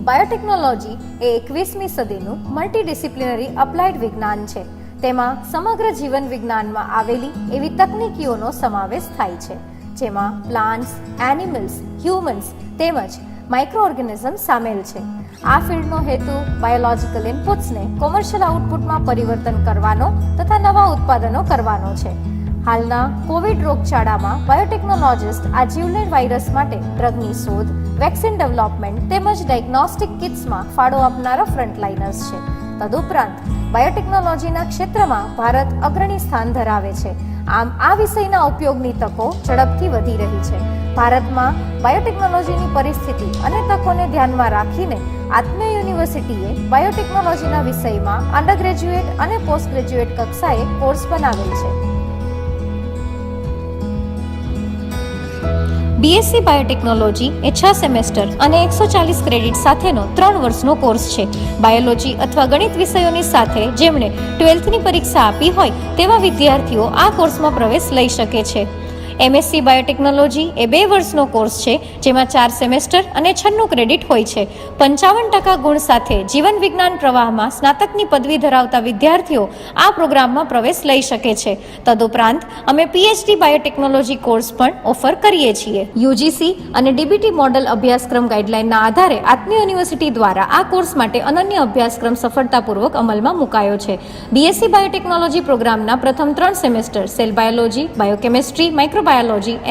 Biotechnology એ 21મી સદીનું multidisciplinary applied વિજ્ઞાન છે. તેમાં સમગ્ર જીવન વિજ્ઞાનમાં આવેલી એવી તકનીકીઓનો સમાવેશ થાય છે, જેમાં પ્લાન્ટ્સ, એનિમલ્સ, હ્યુમન્સ તેમજ માઇક્રો ઓર્ગેનિઝમ સામેલ છે. આ ફિલ્ડનો હેતુ બાયોલોજિકલ ઇનપુટ્સને કોમર્શિયલ આઉટપુટમાં પરિવર્તન કરવાનો તથા નવા ઉત્પાદનો કરવાનો છે. હાલના કોવિડ રોગચાળામાં બાયોટેકનોલોજીસ્ટ આ જીવલેણ વાયરસ માટે ડ્રગની શોધ, વેક્સિન ડેવલપમેન્ટ તેમજ ડાયગ્નોસ્ટિક કિટ્સમાં ફાળો આપનારા ફ્રન્ટલાઇનર્સ છે. તદુપરાંત બાયોટેકનોલોજીના ક્ષેત્રમાં ભારત અગ્રણી સ્થાન ધરાવે છે. આમ આ વિષયના ઉપયોગની તકો ઝડપથી વધી રહી છે. ભારતમાં બાયોટેકનોલોજીની પરિસ્થિતિ અને તકોને ધ્યાનમાં રાખીને આત્મીય યુનિવર્સિટીએ બાયોટેકનોલોજીના વિષયમાં અંડર ગ્રેજ્યુએટ અને પોસ્ટ ગ્રેજ્યુએટ કક્ષાએ કોર્સ બનાવેલ છે. બીએસસી બાયોટેકનોલોજી એ 6 સેમેસ્ટર અને 140 ક્રેડિટ સાથેનો 3 વર્ષનો કોર્સ છે. બાયોલોજી અથવા ગણિત વિષયોની સાથે જેમણે 12થની પરીક્ષા આપી હોય તેવા વિદ્યાર્થીઓ આ કોર્સમાં પ્રવેશ લઈ શકે છે. એમએસસી બાયોટેકનોલોજી એ 2 વર્ષનો કોર્સ છે, જેમાં 4 સેમેસ્ટર અને 96 ક્રેડિટ હોય છે. 55% ગુણ સાથે જીવન વિજ્ઞાન પ્રવાહમાં સ્નાતકની પદવી ધરાવતા વિદ્યાર્થીઓ આ પ્રોગ્રામમાં પ્રવેશ લઈ શકે છે. તદુપરાંત અમે પીએચડી બાયોટેકનોલોજી કોર્સ પણ ઓફર કરીએ છીએ. યુજીસી અને ડીબીટી મોડલ અભ્યાસક્રમ ગાઈડલાઇનના આધારે આત્મીય યુનિવર્સિટી દ્વારા આ કોર્સ માટે અનન્ય અભ્યાસક્રમ સફળતાપૂર્વક અમલમાં મુકાયો છે. બીએસસી બાયોટેકનોલોજી પ્રોગ્રામના પ્રથમ 3 semester cell biology, biochemistry, microbiology,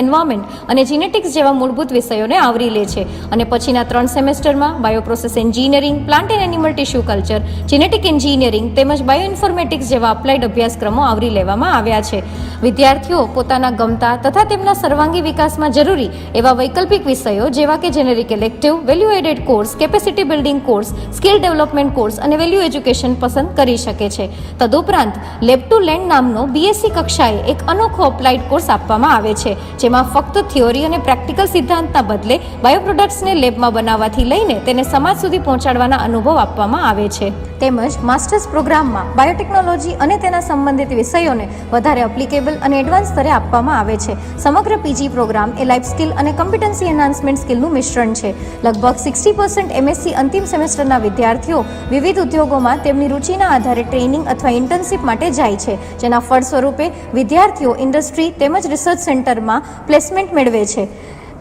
environment અને જીનેટિક્સ જેવા મૂળભૂત વિષયોને આવરી લે છે અને પછીના 3 સેમેસ્ટરમાં bioprocess engineering, plant and animal tissue culture, genetic engineering તેમજ બાયોઇન્ફોર્મેટિક્સ જેવા અપ્લાઇડ અભ્યાસક્રમો આવરી લેવામાં આવ્યા છે. વિદ્યાર્થીઓ પોતાના ગમતા તથા તેમના સર્વાંગી વિકાસમાં જરૂરી એવા વૈકલ્પિક વિષયો જેવા કે generic elective, value added course, capacity building course, skill development course અને વેલ્યુ એજ્યુકેશન પસંદ કરી શકે છે. તદુપરાંત લેબ ટુ લેન્ડ નામનો બીએસસી કક્ષાએ એક અનોખો અપ્લાઇડ કોર્સ આપવામાં આવે છે, જેમાં ફક્ત થિયોરી અને પ્રેક્ટિકલ સિદ્ધાંતના બદલે બાયોપ્રોડક્ટ્સને લેબમાં બનાવવાથી લઈને તેને સમાજ સુધી પહોંચાડવાના અનુભવ આપવામાં આવે છે. તેમજ માસ્ટર્સ પ્રોગ્રામમાં બાયોટેકનોલોજી અને તેના સંબંધિત વિષયોને વધારે એપ્લિકેબલ અને એડવાન્સ સ્તરે આપવામાં આવે છે. સમગ્ર પીજી પ્રોગ્રામ એ લાઈફ સ્કિલ અને કોમ્પિટન્સી એન્હાન્સમેન્ટ સ્કિલનું મિશ્રણ છે. લગભગ 60% એમએસસી અંતિમ સેમેસ્ટરના વિદ્યાર્થીઓ વિવિધ ઉદ્યોગોમાં તેમની રુચિના આધારે ટ્રેનિંગ અથવા ઇન્ટર્નશિપ માટે જાય છે, જેના ફળ સ્વરૂપે વિદ્યાર્થીઓ ઇન્ડસ્ટ્રી તેમજ રિસર્ચ સેન્ટરમાં પ્લેસમેન્ટ મેળવે છે.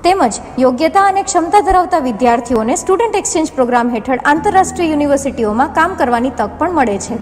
તેમજ યોગ્યતા અને ક્ષમતા ધરાવતા વિદ્યાર્થીઓને સ્ટુડન્ટ એક્સચેન્જ પ્રોગ્રામ હેઠળ આંતરરાષ્ટ્રીય યુનિવર્સિટીઓમાં કામ કરવાની તક પણ મળે છે.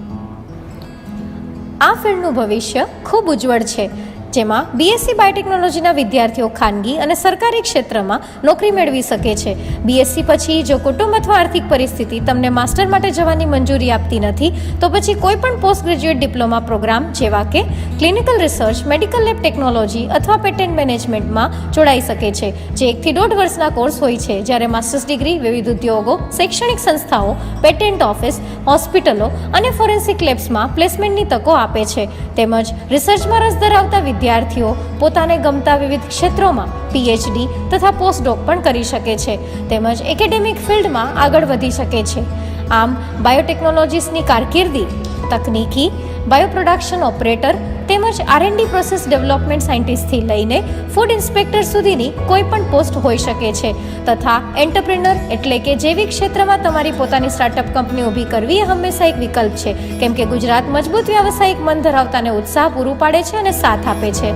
આ ફિલ્ડનું ભવિષ્ય ખૂબ ઉજ્જવળ છે, જેમાં બીએસસી બાયોટેકનોલોજીના વિદ્યાર્થીઓ ખાનગી અને સરકારી ક્ષેત્રમાં નોકરી મેળવી શકે છે. બીએસસી પછી જો કુટુંબ અથવા આર્થિક પરિસ્થિતિ તમને માસ્ટર માટે જવાની મંજૂરી આપતી નથી, તો પછી કોઈ પણ પોસ્ટ ગ્રેજ્યુએટ ડિપ્લોમા પ્રોગ્રામ જેવા કે clinical research, medical lab technology અથવા પેટન્ટ મેનેજમેન્ટમાં જોડાઈ શકે છે, જે 1 થી 1.5 વર્ષના કોર્સ હોય છે. જ્યારે માસ્ટર્સ ડિગ્રી વિવિધ ઉદ્યોગો, શૈક્ષણિક સંસ્થાઓ, પેટન્ટ ઓફિસ, હોસ્પિટલો અને ફોરેન્સિક લેબ્સમાં પ્લેસમેન્ટની તકો આપે છે. તેમજ રિસર્ચમાં રસ ધરાવતા વિદ્યાર્થીઓ પોતાને ગમતા વિવિધ ક્ષેત્રોમાં પીએચડી તથા પોસ્ટડોક પણ કરી શકે છે, તેમજ એકેડેમિક ફિલ્ડમાં આગળ વધી શકે છે. આમ બાયોટેકનોલોજીસ્ટની કારકિર્દી તકનીકી, બાયોપ્રોડક્શન ઓપરેટર તેમજ આરએનડી પ્રોસેસ ડેવલપમેન્ટ સાયન્ટિસ્ટથી લઈને ફૂડ ઇન્સ્પેક્ટર સુધીની કોઈ પણ પોસ્ટ હોઈ શકે છે. તથા એન્ટરપ્રેનર એટલે કે જેવી ક્ષેત્રમાં તમારી પોતાની સ્ટાર્ટઅપ કંપની ઊભી કરવી એ હંમેશા એક વિકલ્પ છે, કેમ કે ગુજરાત મજબૂત વ્યાવસાયિક મન ધરાવતાને ઉત્સાહ પૂરું પાડે છે અને સાથ આપે છે.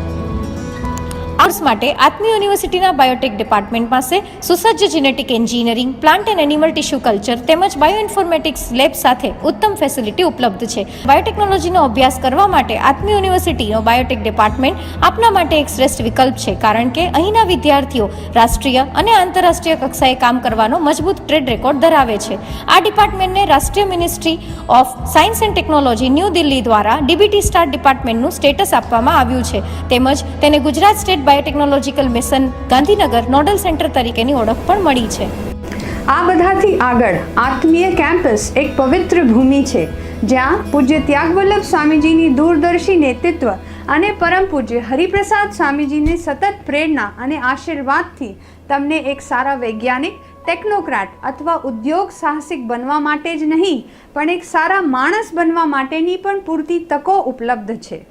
કોર્સ માટે આત્મીય યુનિવર્સિટીના બાયોટેક ડિપાર્ટમેન્ટ પાસે સુસજ્જ genetic engineering, plant and animal tissue culture તેમજ બાયોઇન્ફોર્મેટિક્સ લેબ સાથે ઉત્તમ ફેસિલિટી ઉપલબ્ધ છે. બાયોટેકનોલોજીનો અભ્યાસ કરવા માટે આત્મીય યુનિવર્સિટીનો બાયોટેક ડિપાર્ટમેન્ટ આપના માટે એક શ્રેષ્ઠ વિકલ્પ છે, કારણ કે અહીંના વિદ્યાર્થીઓ રાષ્ટ્રીય અને આંતરરાષ્ટ્રીય કક્ષાએ કામ કરવાનો મજબૂત ટ્રેડ રેકોર્ડ ધરાવે છે. આ ડિપાર્ટમેન્ટને રાષ્ટ્રીય ministry of science and technology new Delhi દ્વારા ડીબીટી સ્ટાર ડિપાર્ટમેન્ટનું સ્ટેટસ આપવામાં આવ્યું છે. તેમજ તેને Gujarat state biotechnological mission Gandhinagar nodal centre તરીકેની ઓળખ પણ મળી છે. આ બધાથી આગળ આત્મીય કેમ્પસ એક પવિત્ર ભૂમિ છે, જ્યાં પૂજ્ય ત્યાગવલ્લભ સ્વામીજીની દૂરદર્શી નેતૃત્વ અને પરમ પૂજ્ય હરિપ્રસાદ સ્વામીજીની સતત પ્રેરણા અને આશીર્વાદથી તમને એક સારા વૈજ્ઞાનિક, ટેકનોક્રેટ અથવા ઉદ્યોગ સાહસિક બનવા માટે જ નહીં, પણ એક સારા માણસ બનવા માટેની પણ પૂરતી તકો ઉપલબ્ધ છે.